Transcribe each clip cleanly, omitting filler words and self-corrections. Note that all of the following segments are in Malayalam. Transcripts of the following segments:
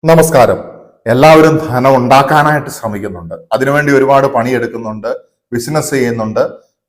നമസ്കാരം. എല്ലാവരും ധനം ഉണ്ടാക്കാനായിട്ട് ശ്രമിക്കുന്നുണ്ട്. അതിനുവേണ്ടി ഒരുപാട് പണിയെടുക്കുന്നുണ്ട്, ബിസിനസ് ചെയ്യുന്നുണ്ട്,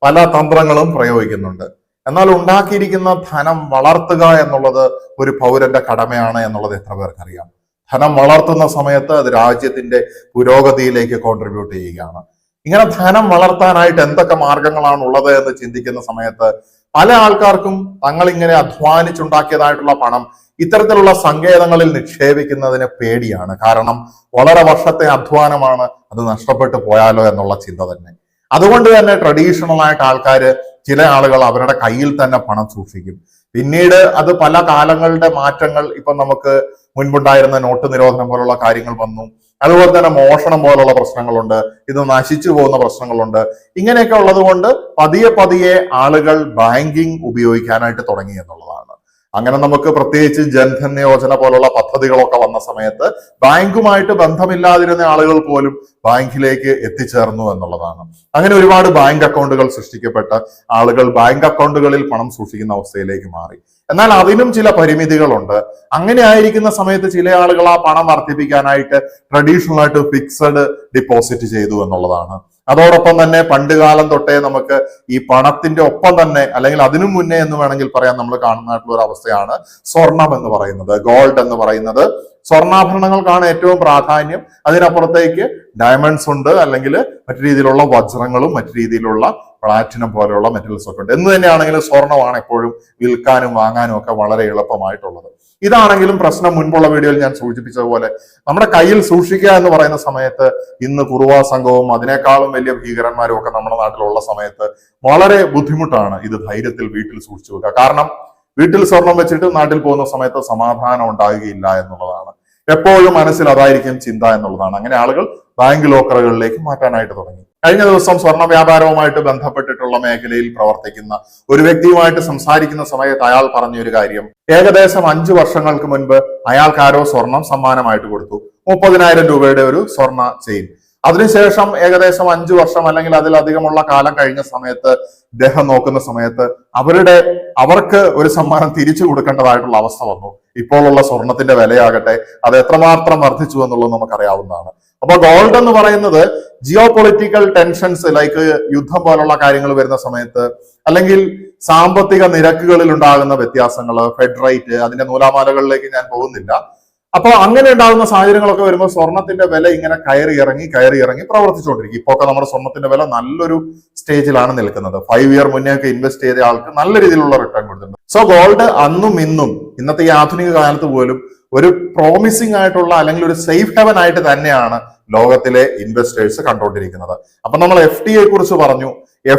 പല തന്ത്രങ്ങളും പ്രയോഗിക്കുന്നുണ്ട്. എന്നാൽ ഉണ്ടാക്കിയിരിക്കുന്ന ധനം വളർത്തുക എന്നുള്ളത് ഒരു പൗരന്റെ കടമയാണ് എന്നുള്ളത് എത്ര പേർക്കറിയാം? ധനം വളർത്തുന്ന സമയത്ത് അത് രാജ്യത്തിന്റെ പുരോഗതിയിലേക്ക് കോൺട്രിബ്യൂട്ട് ചെയ്യുകയാണ്. ഇങ്ങനെ ധനം വളർത്താനായിട്ട് എന്തൊക്കെ മാർഗങ്ങളാണ് ഉള്ളത് എന്ന് ചിന്തിക്കുന്ന സമയത്ത് പല ആൾക്കാർക്കും തങ്ങൾ ഇങ്ങനെ അധ്വാനിച്ചുണ്ടാക്കിയതായിട്ടുള്ള പണം ഇത്തരത്തിലുള്ള സങ്കേതങ്ങളിൽ നിക്ഷേപിക്കുന്നതിന് പേടിയാണ്. കാരണം വളരെ വർഷത്തെ അധ്വാനമാണ്, അത് നഷ്ടപ്പെട്ടു പോയാലോ എന്നുള്ള ചിന്ത തന്നെ. അതുകൊണ്ട് തന്നെ ട്രഡീഷണൽ ആയിട്ട് ആൾക്കാർ, ചില ആളുകൾ അവരുടെ കയ്യിൽ തന്നെ പണം സൂക്ഷിക്കും. പിന്നീട് അത് പല കാലങ്ങളുടെ മാറ്റങ്ങൾ, ഇപ്പൊ നമുക്ക് മുൻപുണ്ടായിരുന്ന നോട്ട് നിരോധനം പോലുള്ള കാര്യങ്ങൾ വന്നു. അതുപോലെ തന്നെ മോഷണം പോലുള്ള പ്രശ്നങ്ങളുണ്ട്, ഇത് നശിച്ചു പോകുന്ന പ്രശ്നങ്ങളുണ്ട്. ഇങ്ങനെയൊക്കെ ഉള്ളത് കൊണ്ട് പതിയെ പതിയെ ആളുകൾ ബാങ്കിങ് ഉപയോഗിക്കാനായിട്ട് തുടങ്ങി എന്നുള്ളതാണ്. അങ്ങനെ നമുക്ക് പ്രത്യേകിച്ച് ജൻധൻ യോജന പോലുള്ള പദ്ധതികളൊക്കെ വന്ന സമയത്ത് ബാങ്കുമായിട്ട് ബന്ധമില്ലാതിരുന്ന ആളുകൾ പോലും ബാങ്കിലേക്ക് എത്തിച്ചേർന്നു എന്നുള്ളതാണ്. അങ്ങനെ ഒരുപാട് ബാങ്ക് അക്കൗണ്ടുകൾ സൃഷ്ടിക്കപ്പെട്ട് ആളുകൾ ബാങ്ക് അക്കൗണ്ടുകളിൽ പണം സൂക്ഷിക്കുന്ന അവസ്ഥയിലേക്ക് മാറി. എന്നാൽ അതിനും ചില പരിമിതികളുണ്ട്. അങ്ങനെ ആയിരിക്കുന്ന സമയത്ത് ചില ആളുകൾ ആ പണം വർദ്ധിപ്പിക്കാനായിട്ട് ട്രഡീഷണൽ ആയിട്ട് ഫിക്സഡ് ഡിപ്പോസിറ്റ് ചെയ്തു എന്നുള്ളതാണ്. അതോടൊപ്പം തന്നെ പണ്ട് കാലം തൊട്ടേ നമുക്ക് ഈ പണത്തിന്റെ ഒപ്പം തന്നെ, അല്ലെങ്കിൽ അതിനു മുന്നേ എന്ന് വേണമെങ്കിൽ പറയാൻ, നമ്മൾ കാണുന്നതായിട്ടുള്ള ഒരു അവസ്ഥയാണ് സ്വർണം എന്ന് പറയുന്നത്, ഗോൾഡ് എന്ന് പറയുന്നത്. സ്വർണ്ണാഭരണങ്ങൾക്കാണ് ഏറ്റവും പ്രാധാന്യം. അതിനപ്പുറത്തേക്ക് ഡയമണ്ട്സ് ഉണ്ട്, അല്ലെങ്കിൽ മറ്റു രീതിയിലുള്ള വജ്രങ്ങളും മറ്റു രീതിയിലുള്ള പ്ലാറ്റിനം പോലെയുള്ള മെറ്റൽസ് ഒക്കെ ഉണ്ട്. എന്ന് തന്നെയാണെങ്കിലും സ്വർണ്ണമാണ് എപ്പോഴും വിൽക്കാനും വാങ്ങാനും ഒക്കെ വളരെ എളുപ്പമായിട്ടുള്ളത്. ഇതാണെങ്കിലും പ്രശ്നം മുൻപുള്ള വീഡിയോയിൽ ഞാൻ സൂചിപ്പിച്ചതുപോലെ നമ്മുടെ കയ്യിൽ സൂക്ഷിക്കുക എന്ന് പറയുന്ന സമയത്ത് ഇന്ന് കുറുവാ സംഘവും അതിനേക്കാളും വലിയ ഭീകരന്മാരും ഒക്കെ നമ്മുടെ നാട്ടിലുള്ള സമയത്ത് വളരെ ബുദ്ധിമുട്ടാണ് ഇത് ധൈര്യത്തിൽ വീട്ടിൽ സൂക്ഷിച്ചു വെക്കുക. കാരണം വീട്ടിൽ സ്വർണം വെച്ചിട്ട് നാട്ടിൽ പോകുന്ന സമയത്ത് സമാധാനം ഉണ്ടാകുകയില്ല എന്നുള്ളതാണ്. എപ്പോഴും മനസ്സിൽ അതായിരിക്കും ചിന്ത എന്നുള്ളതാണ്. അങ്ങനെ ആളുകൾ ബാങ്ക് ലോക്കറുകളിലേക്ക് മാറ്റാനായിട്ട് തുടങ്ങി. കഴിഞ്ഞ ദിവസം സ്വർണ്ണ വ്യാപാരവുമായിട്ട് ബന്ധപ്പെട്ടിട്ടുള്ള മേഖലയിൽ പ്രവർത്തിക്കുന്ന ഒരു വ്യക്തിയുമായിട്ട് സംസാരിക്കുന്ന സമയത്ത് അയാൾ പറഞ്ഞൊരു കാര്യം, ഏകദേശം 5 വർഷങ്ങൾക്ക് മുൻപ് അയാൾക്കാരോ സ്വർണം സമ്മാനമായിട്ട് കൊടുത്തു, 30,000 രൂപയുടെ ഒരു സ്വർണ്ണ ചെയിൻ. അതിനുശേഷം ഏകദേശം 5 വർഷം അല്ലെങ്കിൽ അതിലധികമുള്ള കാലം കഴിഞ്ഞ സമയത്ത് ഇദ്ദേഹം നോക്കുന്ന സമയത്ത് അവർക്ക് ഒരു സമ്മാനം തിരിച്ചു കൊടുക്കേണ്ടതായിട്ടുള്ള അവസ്ഥ വന്നു. ഇപ്പോഴുള്ള സ്വർണത്തിന്റെ വിലയാകട്ടെ അത് എത്രമാത്രം വർദ്ധിച്ചു എന്നുള്ളത് നമുക്കറിയാവുന്നതാണ്. അപ്പൊ ഗോൾഡ് എന്ന് പറയുന്നത് ജിയോ പൊളിറ്റിക്കൽ ടെൻഷൻസ്, ലൈക്ക് യുദ്ധം പോലുള്ള കാര്യങ്ങൾ വരുന്ന സമയത്ത്, അല്ലെങ്കിൽ സാമ്പത്തിക നിരക്കുകളിൽ ഉണ്ടാകുന്ന വ്യത്യാസങ്ങൾ, ഫെഡ് റേറ്റ്, അതിന്റെ നൂലാമാലകളിലേക്ക് ഞാൻ പോകുന്നില്ല. അപ്പൊ അങ്ങനെ ഉണ്ടാകുന്ന സാഹചര്യങ്ങളൊക്കെ വരുമ്പോൾ സ്വർണത്തിന്റെ വില ഇങ്ങനെ കയറി ഇറങ്ങി പ്രവർത്തിച്ചുകൊണ്ടിരിക്കും. ഇപ്പൊ ഒക്കെ നമ്മുടെ സ്വർണത്തിന്റെ വില നല്ലൊരു സ്റ്റേജിലാണ് നിൽക്കുന്നത്. 5 ഇയർ മുന്നേ ഒക്കെ ഇൻവെസ്റ്റ് ചെയ്ത ആൾക്ക് നല്ല രീതിയിലുള്ള റിട്ടേൺ കൊടുത്തിട്ടുണ്ട്. സോ ഗോൾഡ് അന്നും ഇന്നും ഇന്നത്തെ ഈ ആധുനിക കാലത്ത് പോലും ഒരു പ്രോമിസിംഗ് ആയിട്ടുള്ള, അല്ലെങ്കിൽ ഒരു സേഫ് ഹെവൻ ആയിട്ട് തന്നെയാണ് ലോകത്തിലെ ഇൻവെസ്റ്റേഴ്സ് കണ്ടുകൊണ്ടിരിക്കുന്നത്. അപ്പൊ നമ്മൾ FD കുറിച്ച് പറഞ്ഞു.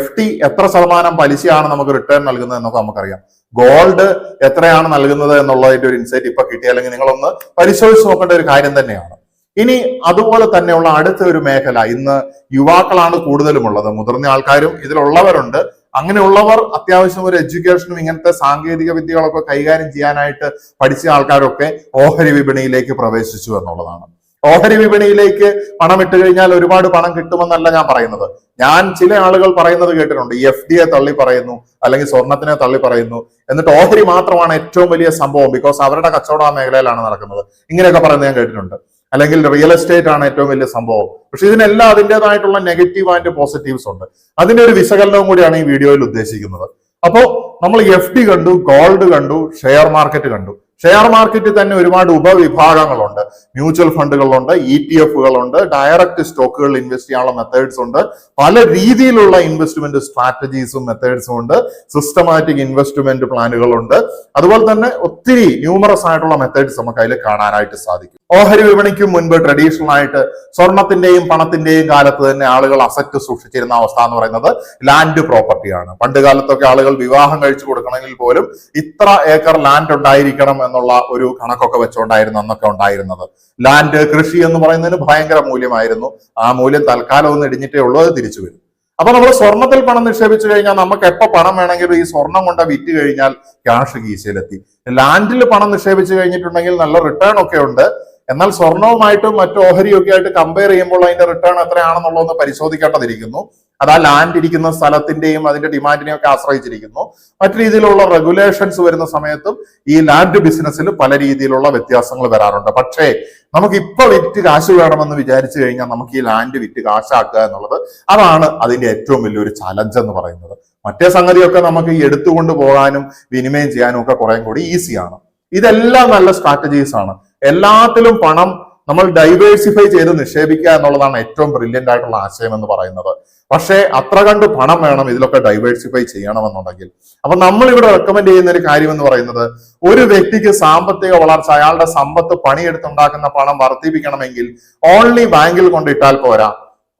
FD എത്ര ശതമാനം പലിശയാണ് നമുക്ക് റിട്ടേൺ നൽകുന്നത് എന്നൊക്കെ നമുക്കറിയാം. ഗോൾഡ് എത്രയാണ് നൽകുന്നത് എന്നുള്ളതിന്റെ ഒരു ഇൻസൈറ്റ് ഇപ്പൊ കിട്ടി, അല്ലെങ്കിൽ നിങ്ങളൊന്ന് പരിശോധിച്ച് നോക്കേണ്ട ഒരു കാര്യം തന്നെയാണ്. ഇനി അതുപോലെ തന്നെയുള്ള അടുത്ത ഒരു മേഖല, ഇന്ന് യുവാക്കളാണ് കൂടുതലുമുള്ളത്, മുതിർന്ന ആൾക്കാരും ഇതിലുള്ളവരുണ്ട്. അങ്ങനെയുള്ളവർ അത്യാവശ്യം ഒരു എഡ്യൂക്കേഷനും ഇങ്ങനത്തെ സാങ്കേതിക വിദ്യകളൊക്കെ കൈകാര്യം ചെയ്യാനായിട്ട് പഠിച്ച ആൾക്കാരൊക്കെ ഓഹരി വിപണിയിലേക്ക് പ്രവേശിച്ചു എന്നുള്ളതാണ്. ഓഹരി വിപണിയിലേക്ക് പണം ഇട്ട് കഴിഞ്ഞാൽ ഒരുപാട് പണം കിട്ടുമെന്നല്ല ഞാൻ പറയുന്നത്. ഞാൻ ചില ആളുകൾ പറയുന്നത് കേട്ടിട്ടുണ്ട്, ഈ FD തള്ളി പറയുന്നു, അല്ലെങ്കിൽ സ്വർണത്തിനെ തള്ളി പറയുന്നു, എന്നിട്ട് ഓഹരി മാത്രമാണ് ഏറ്റവും വലിയ സംഭവം, ബിക്കോസ് അവരുടെ കച്ചവടം ആ മേഖലയിലാണ് നടക്കുന്നത്. ഇങ്ങനെയൊക്കെ പറയുന്നത് ഞാൻ കേട്ടിട്ടുണ്ട്. അല്ലെങ്കിൽ റിയൽ എസ്റ്റേറ്റ് ആണ് ഏറ്റവും വലിയ സംഭവം. പക്ഷെ ഇതിനെല്ലാം അതിൻ്റെതായിട്ടുള്ള നെഗറ്റീവ് ആൻഡ് പോസിറ്റീവ്സ് ഉണ്ട്. അതിന്റെ ഒരു വിശകലനവും കൂടിയാണ് ഈ വീഡിയോയിൽ ഉദ്ദേശിക്കുന്നത്. അപ്പോ നമ്മൾ FD കണ്ടു, ഗോൾഡ് കണ്ടു, ഷെയർ മാർക്കറ്റ് കണ്ടു. ഷെയർ മാർക്കറ്റിൽ തന്നെ ഒരുപാട് ഉപവിഭാഗങ്ങളുണ്ട്. മ്യൂച്വൽ ഫണ്ടുകളുണ്ട്, ETF-കളുണ്ട്, ഡയറക്റ്റ് സ്റ്റോക്കുകളിൽ ഇൻവെസ്റ്റ് ചെയ്യാനുള്ള മെത്തേഡ്സ് ഉണ്ട്, പല രീതിയിലുള്ള ഇൻവെസ്റ്റ്മെന്റ് സ്ട്രാറ്റജീസും മെത്തേഡ്സും ഉണ്ട്, സിസ്റ്റമാറ്റിക് ഇൻവെസ്റ്റ്മെന്റ് പ്ലാനുകളുണ്ട്. അതുപോലെ തന്നെ ഒത്തിരി ന്യൂമറസ് ആയിട്ടുള്ള മെത്തേഡ്സ് നമുക്ക് അതിൽ കാണാനായിട്ട് സാധിക്കും. ഓഹരി വിപണിക്കും മുൻപ് ട്രഡീഷണൽ ആയിട്ട് സ്വർണത്തിന്റെയും പണത്തിന്റെയും കാലത്ത് തന്നെ ആളുകൾ അസറ്റ് സൂക്ഷിച്ചിരുന്ന അവസ്ഥ എന്ന് പറയുന്നത് ലാൻഡ് പ്രോപ്പർട്ടിയാണ്. പണ്ട് കാലത്തൊക്കെ ആളുകൾ വിവാഹം കഴിച്ചു കൊടുക്കണമെങ്കിൽ പോലും ഇത്ര ഏക്കർ ലാൻഡ് ഉണ്ടായിരിക്കണം എന്നുള്ള ഒരു കണക്കൊക്കെ വെച്ചുകൊണ്ടായിരുന്നു അന്നൊക്കെ ഉണ്ടായിരുന്നത്. ലാൻഡ്, കൃഷി എന്ന് പറയുന്നതിന് ഭയങ്കര മൂല്യമായിരുന്നു. ആ മൂല്യം തൽക്കാലം ഒന്ന് ഇടിഞ്ഞിട്ടേ ഉള്ളൂ, അത് തിരിച്ചു വരും. അപ്പൊ നമ്മൾ സ്വർണത്തിൽ പണം നിക്ഷേപിച്ചു കഴിഞ്ഞാൽ നമുക്ക് എപ്പോ പണം വേണമെങ്കിലും ഈ സ്വർണം കൊണ്ട് വിറ്റ് കഴിഞ്ഞാൽ ക്യാഷ് കീശയിലെത്തി. ലാൻഡിൽ പണം നിക്ഷേപിച്ചു കഴിഞ്ഞിട്ടുണ്ടെങ്കിൽ നല്ല റിട്ടേൺ ഒക്കെ ഉണ്ട്. എന്നാൽ സ്വർണവുമായിട്ടും മറ്റു ഓഹരിയൊക്കെ ആയിട്ട് കമ്പയർ ചെയ്യുമ്പോൾ അതിന്റെ റിട്ടേൺ എത്രയാണെന്നുള്ളതൊന്ന് പരിശോധിക്കേണ്ടതിരിക്കുന്നു. അത് ആ ലാൻഡ് ഇരിക്കുന്ന സ്ഥലത്തിന്റെയും അതിന്റെ ഡിമാൻഡിനെയും ഒക്കെ ആശ്രയിച്ചിരിക്കുന്നു. മറ്റു രീതിയിലുള്ള റെഗുലേഷൻസ് വരുന്ന സമയത്തും ഈ ലാൻഡ് ബിസിനസ്സിൽ പല രീതിയിലുള്ള വ്യത്യാസങ്ങൾ വരാറുണ്ട്. പക്ഷേ നമുക്ക് ഇപ്പൊ വിറ്റ് കാശ് വേണമെന്ന് വിചാരിച്ചു കഴിഞ്ഞാൽ നമുക്ക് ഈ ലാൻഡ് വിറ്റ് കാശാക്കുക എന്നുള്ളത് അതാണ് അതിന്റെ ഏറ്റവും വലിയൊരു ചലഞ്ച് എന്ന് പറയുന്നത്. മറ്റേ സംഗതിയൊക്കെ നമുക്ക് ഈ എടുത്തുകൊണ്ട് പോകാനും വിനിമയം ചെയ്യാനും ഒക്കെ കുറേ കൂടി ഈസിയാണ്. ഇതെല്ലാം നല്ല സ്ട്രാറ്റജീസ് ആണ്. എല്ലാത്തിലും പണം നമ്മൾ ഡൈവേഴ്സിഫൈ ചെയ്ത് നിക്ഷേപിക്കുക എന്നുള്ളതാണ് ഏറ്റവും ബ്രില്യൻ്റ് ആയിട്ടുള്ള ആശയം എന്ന് പറയുന്നത്. പക്ഷേ അത്ര കണ്ട് പണം വേണം ഇതിലൊക്കെ ഡൈവേഴ്സിഫൈ ചെയ്യണമെന്നുണ്ടെങ്കിൽ. അപ്പൊ നമ്മൾ ഇവിടെ റെക്കമെൻഡ് ചെയ്യുന്ന ഒരു കാര്യം എന്ന് പറയുന്നത്, ഒരു വ്യക്തിക്ക് സാമ്പത്തിക വളർച്ച, അയാളുടെ സമ്പത്ത് പണിയെടുത്തുണ്ടാക്കുന്ന പണം വർദ്ധിപ്പിക്കണമെങ്കിൽ ഓൺലി ബാങ്കിൽ കൊണ്ടിട്ടാൽ പോരാ,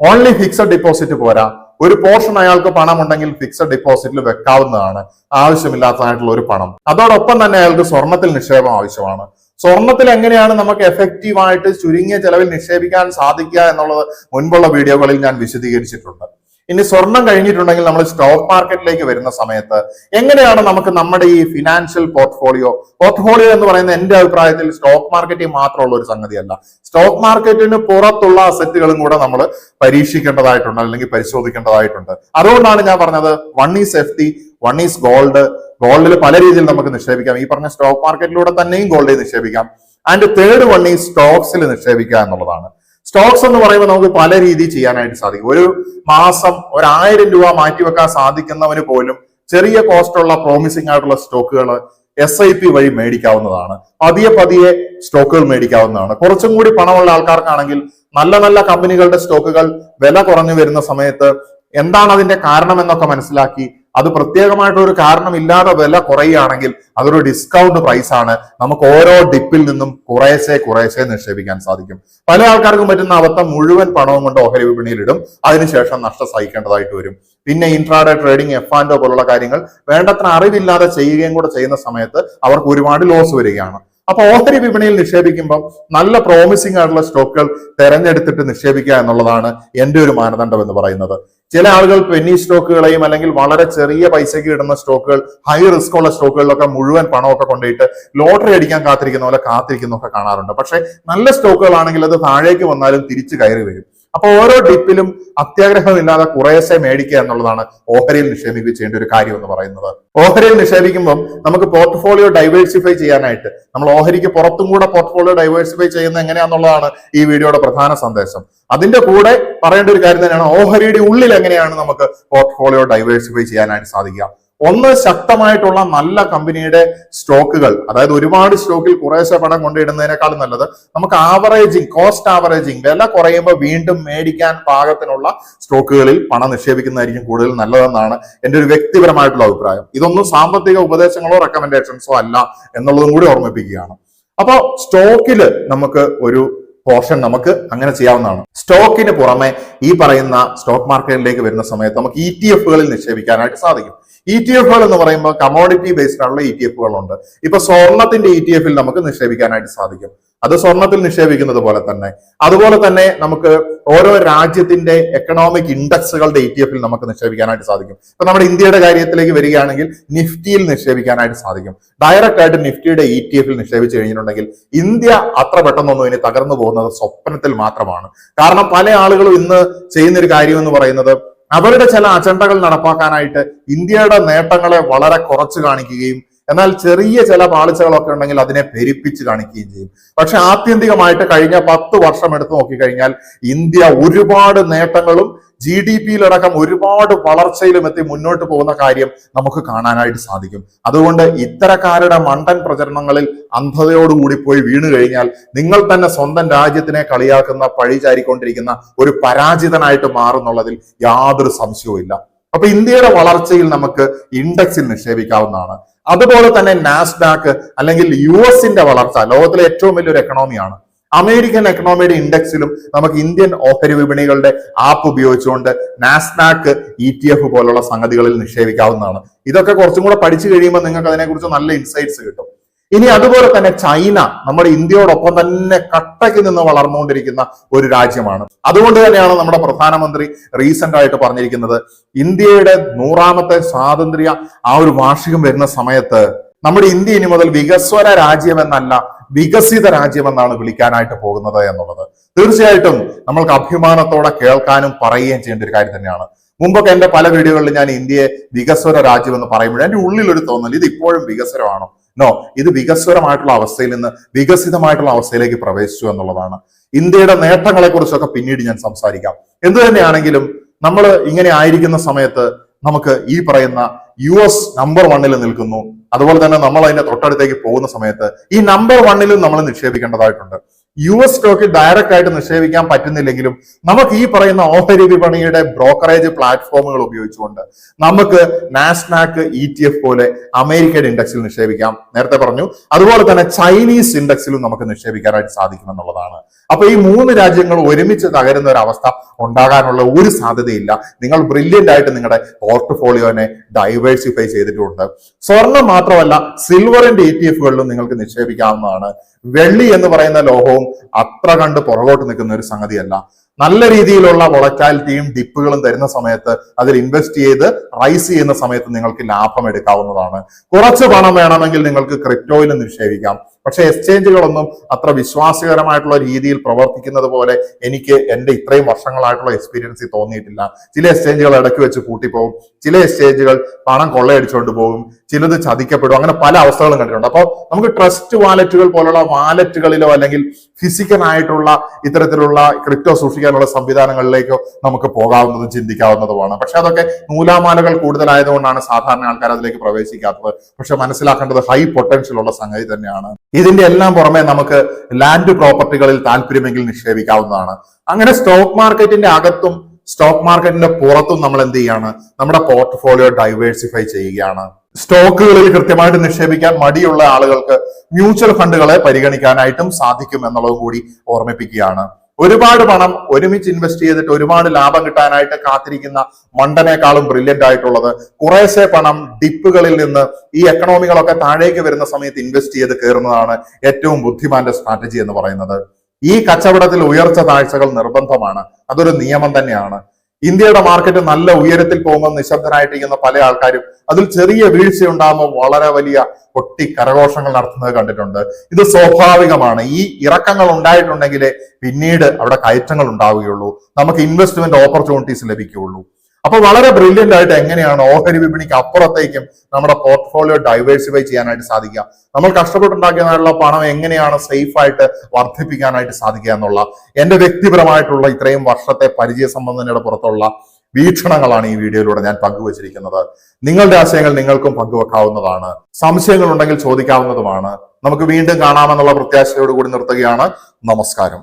ഓൺലി ഫിക്സഡ് ഡിപ്പോസിറ്റ് പോരാ. ഒരു പോർഷൻ അയാൾക്ക് പണം ഉണ്ടെങ്കിൽ ഫിക്സഡ് ഡിപ്പോസിറ്റിൽ വെക്കാവുന്നതാണ്, ആവശ്യമില്ലാത്തതായിട്ടുള്ള ഒരു പണം. അതോടൊപ്പം തന്നെ അയാൾക്ക് സ്വർണത്തിൽ നിക്ഷേപം ആവശ്യമാണ്. സ്വർണത്തിൽ എങ്ങനെയാണ് നമുക്ക് എഫക്റ്റീവായിട്ട് ചുരുങ്ങിയ ചെലവിൽ നിക്ഷേപിക്കാൻ സാധിക്കുക എന്നുള്ളത് മുൻപുള്ള വീഡിയോകളിൽ ഞാൻ വിശദീകരിച്ചിട്ടുണ്ട്. ഇനി സ്വർണം കഴിഞ്ഞിട്ടുണ്ടെങ്കിൽ നമ്മൾ സ്റ്റോക്ക് മാർക്കറ്റിലേക്ക് വരുന്ന സമയത്ത് എങ്ങനെയാണ് നമുക്ക് നമ്മുടെ ഈ ഫിനാൻഷ്യൽ പോർട്ട്ഫോളിയോ എന്ന് പറയുന്ന എന്റെ അഭിപ്രായത്തിൽ സ്റ്റോക്ക് മാർക്കറ്റിൽ മാത്രമുള്ള ഒരു സംഗതിയല്ല. സ്റ്റോക്ക് മാർക്കറ്റിന് പുറത്തുള്ള അസറ്റുകളും കൂടെ നമ്മൾ പരീക്ഷിക്കേണ്ടതായിട്ടുണ്ട്, അല്ലെങ്കിൽ പരിശോധിക്കേണ്ടതായിട്ടുണ്ട്. അതുകൊണ്ടാണ് ഞാൻ പറഞ്ഞത് 1 ഈസ് FD, 1 ഈസ് ഗോൾഡ്. ഗോൾഡിൽ പല രീതിയിൽ നമുക്ക് നിക്ഷേപിക്കാം. ഈ പറഞ്ഞ സ്റ്റോക്ക് മാർക്കറ്റിലൂടെ തന്നെയും ഗോൾഡിൽ നിക്ഷേപിക്കാം. ആൻഡ് തേർഡ് 1 ഈസ് സ്റ്റോക്സിൽ നിക്ഷേപിക്കുക എന്നുള്ളതാണ്. സ്റ്റോക്സ് എന്ന് പറയുമ്പോൾ നമുക്ക് പല രീതിയിൽ ചെയ്യാനായിട്ട് സാധിക്കും. ഒരു മാസം 1000 രൂപ മാറ്റിവെക്കാൻ സാധിക്കുന്നവന് പോലും ചെറിയ കോസ്റ്റ് ഉള്ള പ്രോമിസിംഗ് ആയിട്ടുള്ള സ്റ്റോക്കുകൾ SIP വഴി മേടിക്കാവുന്നതാണ്. പതിയെ സ്റ്റോക്കുകൾ മേടിക്കാവുന്നതാണ്. കുറച്ചും കൂടി പണമുള്ള ആൾക്കാർക്കാണെങ്കിൽ നല്ല നല്ല കമ്പനികളുടെ സ്റ്റോക്കുകൾ വില കുറഞ്ഞു വരുന്ന സമയത്ത് എന്താണ് അതിന്റെ കാരണം എന്നൊക്കെ മനസ്സിലാക്കി, അത് പ്രത്യേകമായിട്ടൊരു കാരണമില്ലാതെ വില കുറയുകയാണെങ്കിൽ അതൊരു ഡിസ്കൗണ്ട് പ്രൈസ് ആണ്. നമുക്ക് ഓരോ ഡിപ്പിൽ നിന്നും കുറേശ്ശെ നിക്ഷേപിക്കാൻ സാധിക്കും. പല ആൾക്കാർക്കും പറ്റുന്ന അബദ്ധം മുഴുവൻ പണവും കൊണ്ട് ഓഹരി വിപണിയിൽ ഇടും, അതിനുശേഷം നഷ്ടം സഹിക്കേണ്ടതായിട്ട് വരും. പിന്നെ ഇൻട്രാഡേ ട്രേഡിംഗ്, F&O പോലുള്ള കാര്യങ്ങൾ വേണ്ടത്ര അറിവില്ലാതെ ചെയ്യുകയും കൂടെ ചെയ്യുന്ന സമയത്ത് അവർക്ക് ഒരുപാട് ലോസ് വരികയാണ്. അപ്പൊ ഓഹരി വിപണിയിൽ നിക്ഷേപിക്കുമ്പോൾ നല്ല പ്രോമിസിംഗ് ആയിട്ടുള്ള സ്റ്റോക്കുകൾ തെരഞ്ഞെടുത്തിട്ട് നിക്ഷേപിക്കുക എന്നുള്ളതാണ് എന്റെ ഒരു മാനദണ്ഡം എന്ന് പറയുന്നത്. ചില ആളുകൾ പെന്നി സ്റ്റോക്കുകളെയും അല്ലെങ്കിൽ വളരെ ചെറിയ പൈസയ്ക്ക് ഇടുന്ന സ്റ്റോക്കുകൾ, ഹൈ റിസ്ക് ഉള്ള സ്റ്റോക്കുകളിലൊക്കെ മുഴുവൻ പണമൊക്കെ കൊണ്ടുപോയിട്ട് ലോട്ടറി അടിക്കാൻ കാത്തിരിക്കുന്ന പോലെ കാത്തിരിക്കുന്നൊക്കെ കാണാറുണ്ട്. പക്ഷെ നല്ല സ്റ്റോക്കുകളാണെങ്കിൽ അത് താഴേക്ക് വന്നാലും തിരിച്ചു കയറി വരും. അപ്പൊ ഓരോ ഡിപ്പിലും അത്യാഗ്രഹമില്ലാതെ കുറേശ്ശെ മേടിക്കുക എന്നുള്ളതാണ് ഓഹരിയിൽ നിക്ഷേപിക്കേണ്ട ഒരു കാര്യം എന്ന് പറയുന്നത്. ഓഹരിയിൽ നിക്ഷേപിക്കുമ്പോൾ നമുക്ക് പോർട്ട്ഫോളിയോ ഡൈവേഴ്സിഫൈ ചെയ്യാനായിട്ട് നമ്മൾ ഓഹരിക്ക് പുറത്തും കൂടെ പോർട്ട്ഫോളിയോ ഡൈവേഴ്സിഫൈ ചെയ്യുന്നത് എങ്ങനെയാണെന്നുള്ളതാണ് ഈ വീഡിയോയുടെ പ്രധാന സന്ദേശം. അതിന്റെ കൂടെ പറയേണ്ട ഒരു കാര്യം തന്നെയാണ് ഓഹരിയുടെ ഉള്ളിൽ എങ്ങനെയാണ് നമുക്ക് പോർട്ട്ഫോളിയോ ഡൈവേഴ്സിഫൈ ചെയ്യാനായിട്ട് സാധിക്കുക. ഒന്ന്, ശക്തമായിട്ടുള്ള നല്ല കമ്പനിയുടെ സ്റ്റോക്കുകൾ, അതായത് ഒരുപാട് സ്റ്റോക്കിൽ കുറേശ്ശെ പണം കൊണ്ടിടുന്നതിനേക്കാളും നല്ലത് നമുക്ക് കോസ്റ്റ് ആവറേജിങ്, വില കുറയുമ്പോൾ വീണ്ടും മേടിക്കാൻ പാകത്തിനുള്ള സ്റ്റോക്കുകളിൽ പണം നിക്ഷേപിക്കുന്നതായിരിക്കും കൂടുതൽ നല്ലതെന്നാണ് എന്റെ ഒരു വ്യക്തിപരമായിട്ടുള്ള അഭിപ്രായം. ഇതൊന്നും സാമ്പത്തിക ഉപദേശങ്ങളോ റെക്കമെൻഡേഷൻസോ അല്ല എന്നുള്ളതും കൂടി ഓർമ്മിപ്പിക്കുകയാണ്. അപ്പൊ സ്റ്റോക്കില് നമുക്ക് ഒരു പോർഷൻ നമുക്ക് അങ്ങനെ ചെയ്യാവുന്നതാണ്. സ്റ്റോക്കിന് പുറമെ ഈ പറയുന്ന സ്റ്റോക്ക് മാർക്കറ്റിലേക്ക് വരുന്ന സമയത്ത് നമുക്ക് ETFകളിൽ നിക്ഷേപിക്കാനായിട്ട് സാധിക്കും. ETF എന്ന് പറയുമ്പോൾ കമോഡിറ്റി ബേസ്ഡ് ആയിട്ടുള്ള ETF ഉണ്ട്. ഇപ്പൊ സ്വർണത്തിന്റെ ETF നമുക്ക് നിക്ഷേപിക്കാനായിട്ട് സാധിക്കും. അത് സ്വർണത്തിൽ നിക്ഷേപിക്കുന്നത് പോലെ തന്നെ. അതുപോലെ തന്നെ നമുക്ക് ഓരോ രാജ്യത്തിന്റെ എക്കണോമിക് ഇൻഡെക്സുകളുടെ ETF നമുക്ക് നിക്ഷേപിക്കാനായിട്ട് സാധിക്കും. ഇപ്പൊ നമ്മുടെ ഇന്ത്യയുടെ കാര്യത്തിലേക്ക് വരികയാണെങ്കിൽ നിഫ്റ്റിയിൽ നിക്ഷേപിക്കാനായിട്ട് സാധിക്കും. ഡയറക്റ്റ് ആയിട്ട് നിഫ്റ്റിയുടെ ETF നിക്ഷേപിച്ചു കഴിഞ്ഞിട്ടുണ്ടെങ്കിൽ ഇന്ത്യ അത്ര പെട്ടെന്നൊന്നും ഇനി തകർന്നു പോകുന്നത് സ്വപ്നത്തിൽ മാത്രമാണ്. കാരണം പല ആളുകളും ഇന്ന് ചെയ്യുന്ന ഒരു കാര്യം എന്ന് പറയുന്നത് അവരുടെ ചില അജണ്ടകൾ നടപ്പാക്കാനായിട്ട് ഇന്ത്യയുടെ നേട്ടങ്ങളെ വളരെ കുറച്ച് കാണിക്കുകയും എന്നാൽ ചെറിയ ചില പാളിച്ചകളൊക്കെ ഉണ്ടെങ്കിൽ അതിനെ പെരുപ്പിച്ച് കാണിക്കുകയും ചെയ്യും. പക്ഷെ ആത്യന്തികമായിട്ട് കഴിഞ്ഞ 10 വർഷം എടുത്തു നോക്കിക്കഴിഞ്ഞാൽ ഇന്ത്യ ഒരുപാട് നേട്ടങ്ങളും GDP-യിലടക്കം ഒരുപാട് വളർച്ചയിലും എത്തി മുന്നോട്ട് പോകുന്ന കാര്യം നമുക്ക് കാണാനായിട്ട് സാധിക്കും. അതുകൊണ്ട് ഇത്തരക്കാരുടെ മണ്ടൻ പ്രചരണങ്ങളിൽ അന്ധതയോടുകൂടി പോയി വീണു കഴിഞ്ഞാൽ നിങ്ങൾ തന്നെ സ്വന്തം രാജ്യത്തിനെ കളിയാക്കുന്ന, പഴിചാരിക്കൊണ്ടിരിക്കുന്ന ഒരു പരാജിതനായിട്ട് മാറുന്നുള്ളതിൽ യാതൊരു സംശയവും ഇല്ല. അപ്പൊ ഇന്ത്യയുടെ വളർച്ചയിൽ നമുക്ക് ഇൻഡെക്സിൽ നിക്ഷേപിക്കാവുന്നതാണ്. അതുപോലെ തന്നെ നാസ്ഡാക്ക് അല്ലെങ്കിൽ US-ന്റെ വളർച്ച ലോകത്തിലെ ഏറ്റവും വലിയൊരു എക്കണോമിയാണ്. അമേരിക്കൻ എക്കണോമിയുടെ ഇൻഡെക്സിലും നമുക്ക് ഇന്ത്യൻ ഓഹരി വിപണികളുടെ ആപ്പ് ഉപയോഗിച്ചുകൊണ്ട് നാസ്ഡാക്ക് ETF പോലുള്ള സംഗതികളിൽ നിക്ഷേപിക്കാവുന്നതാണ്. ഇതൊക്കെ കുറച്ചും കൂടെ പഠിച്ചു കഴിയുമ്പോൾ നിങ്ങൾക്ക് അതിനെക്കുറിച്ച് നല്ല ഇൻസൈറ്റ്സ് കിട്ടും. ഇനി അതുപോലെ തന്നെ ചൈന നമ്മുടെ ഇന്ത്യയോടൊപ്പം തന്നെ കട്ടയ്ക്ക് നിന്ന് വളർന്നുകൊണ്ടിരിക്കുന്ന ഒരു രാജ്യമാണ്. അതുകൊണ്ട് തന്നെയാണ് നമ്മുടെ പ്രധാനമന്ത്രി റീസെന്റ് ആയിട്ട് പറഞ്ഞിരിക്കുന്നത് ഇന്ത്യയുടെ 100ാമത്തെ സ്വാതന്ത്ര്യ ഒരു വാർഷികം വരുന്ന സമയത്ത് നമ്മുടെ ഇന്ത്യ ഇനി മുതൽ വികസ്വര രാജ്യമെന്നല്ല വികസിത രാജ്യമെന്നാണ് വിളിക്കാനായിട്ട് പോകുന്നത് എന്നുള്ളത് തീർച്ചയായിട്ടും നമ്മൾക്ക് അഭിമാനത്തോടെ കേൾക്കാനും പറയുകയും ചെയ്യേണ്ട ഒരു കാര്യം തന്നെയാണ്. മുമ്പൊക്കെ എന്റെ പല വീഡിയോകളിൽ ഞാൻ ഇന്ത്യയെ വികസ്വര രാജ്യം എന്ന് പറയുമ്പോൾ എന്റെ ഉള്ളിൽ ഒരു തോന്നൽ ഇത് ഇപ്പോഴും വികസ്വരമാണോ? നോ, ഇത് വികസ്വരമായിട്ടുള്ള അവസ്ഥയിൽ നിന്ന് വികസിതമായിട്ടുള്ള അവസ്ഥയിലേക്ക് പ്രവേശിച്ചു എന്നുള്ളതാണ്. ഇന്ത്യയുടെ നേട്ടങ്ങളെ കുറിച്ചൊക്കെ പിന്നീട് ഞാൻ സംസാരിക്കാം. എന്തു തന്നെയാണെങ്കിലും നമ്മൾ ഇങ്ങനെ ആയിരിക്കുന്ന സമയത്ത് നമുക്ക് ഈ പറയുന്ന US നമ്പർ 1 നിൽക്കുന്നു. അതുപോലെ തന്നെ നമ്മൾ അതിന്റെ തൊട്ടടുത്തേക്ക് പോകുന്ന സമയത്ത് ഈ നമ്പർ 1 നമ്മൾ നിക്ഷേപിക്കേണ്ടതായിട്ടുണ്ട്. US സ്റ്റോക്കിൽ ഡയറക്റ്റ് ആയിട്ട് നിക്ഷേപിക്കാൻ പറ്റുന്നില്ലെങ്കിലും നമുക്ക് ഈ പറയുന്ന ഓഹരി വിപണിയുടെ ബ്രോക്കറേജ് പ്ലാറ്റ്ഫോമുകൾ ഉപയോഗിച്ചുകൊണ്ട് നമുക്ക് നാസ്ഡാക്ക് ETF പോലെ അമേരിക്കയുടെ ഇൻഡെക്സിൽ നിക്ഷേപിക്കാം. നേരത്തെ പറഞ്ഞു. അതുപോലെ തന്നെ ചൈനീസ് ഇൻഡെക്സിലും നമുക്ക് നിക്ഷേപിക്കാനായിട്ട് സാധിക്കുമെന്നുള്ളതാണ്. അപ്പൊ ഈ 3 രാജ്യങ്ങൾ ഒരുമിച്ച് തകരുന്ന ഒരു അവസ്ഥ ഉണ്ടാകാനുള്ള ഒരു സാധ്യതയില്ല. നിങ്ങൾ ബ്രില്യന്റ് ആയിട്ട് നിങ്ങളുടെ പോർട്ട്ഫോളിയോനെ ഡൈവേഴ്സിഫൈ ചെയ്തിട്ടുണ്ട്. സ്വർണം മാത്രമല്ല, സിൽവറിന്റെ ETFകളിലും നിങ്ങൾക്ക് നിക്ഷേപിക്കാവുന്നതാണ്. വെള്ളി എന്ന് പറയുന്ന ലോഹവും അത്ര കണ്ട് പുറകോട്ട് നിൽക്കുന്ന ഒരു സംഗതിയല്ല. നല്ല രീതിയിലുള്ള വൊളറ്റാലിറ്റിയും ഡിപ്പുകളും തരുന്ന സമയത്ത് അതിൽ ഇൻവെസ്റ്റ് ചെയ്ത് റൈസ് ചെയ്യുന്ന സമയത്ത് നിങ്ങൾക്ക് ലാഭം എടുക്കാവുന്നതാണ്. കുറച്ച് പണം വേണമെങ്കിൽ നിങ്ങൾക്ക് ക്രിപ്റ്റോയിൽ നിക്ഷേപിക്കാം. പക്ഷെ എക്സ്ചേഞ്ചുകളൊന്നും അത്ര വിശ്വാസകരമായിട്ടുള്ള രീതിയിൽ പ്രവർത്തിക്കുന്നത് പോലെ എനിക്ക് എന്റെ ഇത്രയും വർഷങ്ങളായിട്ടുള്ള എക്സ്പീരിയൻസിൽ തോന്നിയിട്ടില്ല. ചില എക്സ്ചേഞ്ചുകൾ ഇടയ്ക്ക് വെച്ച് പൂട്ടിപ്പോകും, ചില എക്സ്ചേഞ്ചുകൾ പണം കൊള്ളയടിച്ചുകൊണ്ട് പോകും, ചിലത് ചതിക്കപ്പെടും. അങ്ങനെ പല അവസ്ഥകളും കണ്ടിട്ടുണ്ട്. അപ്പോൾ നമുക്ക് ട്രസ്റ്റ് വാലറ്റുകൾ പോലുള്ള വാലറ്റുകളിലോ അല്ലെങ്കിൽ ഫിസിക്കൽ ആയിട്ടുള്ള ഇത്തരത്തിലുള്ള ക്രിപ്റ്റോ സൂക്ഷിക്കാനുള്ള സംവിധാനങ്ങളിലേക്കോ നമുക്ക് പോകാവുന്നതും ചിന്തിക്കാവുന്നതുമാണ്. പക്ഷെ അതൊക്കെ നൂലാമാലകൾ കൂടുതലായതുകൊണ്ടാണ് സാധാരണ ആൾക്കാർ അതിലേക്ക് പ്രവേശിക്കാത്തത്. പക്ഷെ മനസ്സിലാക്കേണ്ടത് ഹൈ പൊട്ടൻഷ്യൽ ഉള്ള സംഗതി തന്നെയാണ്. ഇതിന്റെ എല്ലാം പുറമെ നമുക്ക് ലാൻഡ് പ്രോപ്പർട്ടികളിൽ താല്പര്യമെങ്കിൽ നിക്ഷേപിക്കാവുന്നതാണ്. അങ്ങനെ സ്റ്റോക്ക് മാർക്കറ്റിന്റെ അകത്തും സ്റ്റോക്ക് മാർക്കറ്റിന്റെ പുറത്തും നമ്മൾ എന്ത് ചെയ്യാണ്? നമ്മുടെ പോർട്ട്ഫോളിയോ ഡൈവേഴ്സിഫൈ ചെയ്യുകയാണ്. സ്റ്റോക്കുകളിൽ കൃത്യമായിട്ട് നിക്ഷേപിക്കാൻ മടിയുള്ള ആളുകൾക്ക് മ്യൂച്വൽ ഫണ്ടുകളെ പരിഗണിക്കാനായിട്ടും സാധിക്കും എന്നുള്ളതും കൂടി ഓർമ്മിപ്പിക്കുകയാണ്. ഒരുപാട് പണം ഒരുമിച്ച് ഇൻവെസ്റ്റ് ചെയ്തിട്ട് ഒരുപാട് ലാഭം കിട്ടാനായിട്ട് കാത്തിരിക്കുന്ന മണ്ടനേക്കാളും ബ്രില്യന്റ് ആയിട്ടുള്ളത് കുറേശ്ശെ പണം ഡിപ്പുകളിൽ നിന്ന് ഈ എക്കണോമികളൊക്കെ താഴേക്ക് വരുന്ന സമയത്ത് ഇൻവെസ്റ്റ് ചെയ്ത് കയറുന്നതാണ് ഏറ്റവും ബുദ്ധിമാന്റെ സ്ട്രാറ്റജി എന്ന് പറയുന്നത്. ഈ കച്ചവടത്തിൽ ഉയർച്ച താഴ്ചകൾ നിർബന്ധമാണ്. അതൊരു നിയമം തന്നെയാണ്. ഇന്ത്യയുടെ മാർക്കറ്റ് നല്ല ഉയരത്തിൽ പോകുമ്പോൾ നിശബ്ദരായിട്ടിരിക്കുന്ന പല ആൾക്കാരും അതിൽ ചെറിയ വീഴ്ച ഉണ്ടാകുമ്പോൾ വളരെ വലിയ പൊട്ടി കരഘോഷങ്ങൾ നടത്തുന്നത് കണ്ടിട്ടുണ്ട്. ഇത് സ്വാഭാവികമാണ്. ഈ ഇറക്കങ്ങൾ ഉണ്ടായിട്ടുണ്ടെങ്കിലേ പിന്നീട് അവിടെ കയറ്റങ്ങൾ ഉണ്ടാവുകയുള്ളൂ, നമുക്ക് ഇൻവെസ്റ്റ്മെന്റ് ഓപ്പർച്യൂണിറ്റീസ് ലഭിക്കുകയുള്ളൂ. അപ്പൊ വളരെ ബ്രില്യന്റ് ആയിട്ട് എങ്ങനെയാണ് ഓഹരി വിപണിക്ക് അപ്പുറത്തേക്കും നമ്മുടെ പോർട്ട്ഫോളിയോ ഡൈവേഴ്സിഫൈ ചെയ്യാനായിട്ട് സാധിക്കുക, നമ്മൾ കഷ്ടപ്പെട്ടുണ്ടാക്കിയതായിട്ടുള്ള പണം എങ്ങനെയാണ് സേഫ് ആയിട്ട് വർദ്ധിപ്പിക്കാനായിട്ട് സാധിക്കുക എന്നുള്ള എന്റെ വ്യക്തിപരമായിട്ടുള്ള ഇത്രയും വർഷത്തെ പരിചയ സമ്പന്നതയുടെ പുറത്തുള്ള വീക്ഷണങ്ങളാണ് ഈ വീഡിയോയിലൂടെ ഞാൻ പങ്കുവച്ചിരിക്കുന്നത്. നിങ്ങളുടെ ആശയങ്ങൾ നിങ്ങൾക്കും പങ്കുവെക്കാവുന്നതാണ്. സംശയങ്ങൾ ഉണ്ടെങ്കിൽ ചോദിക്കാവുന്നതുമാണ്. നമുക്ക് വീണ്ടും കാണാമെന്നുള്ള പ്രത്യാശയോടുകൂടി നിർത്തുകയാണ്. നമസ്കാരം.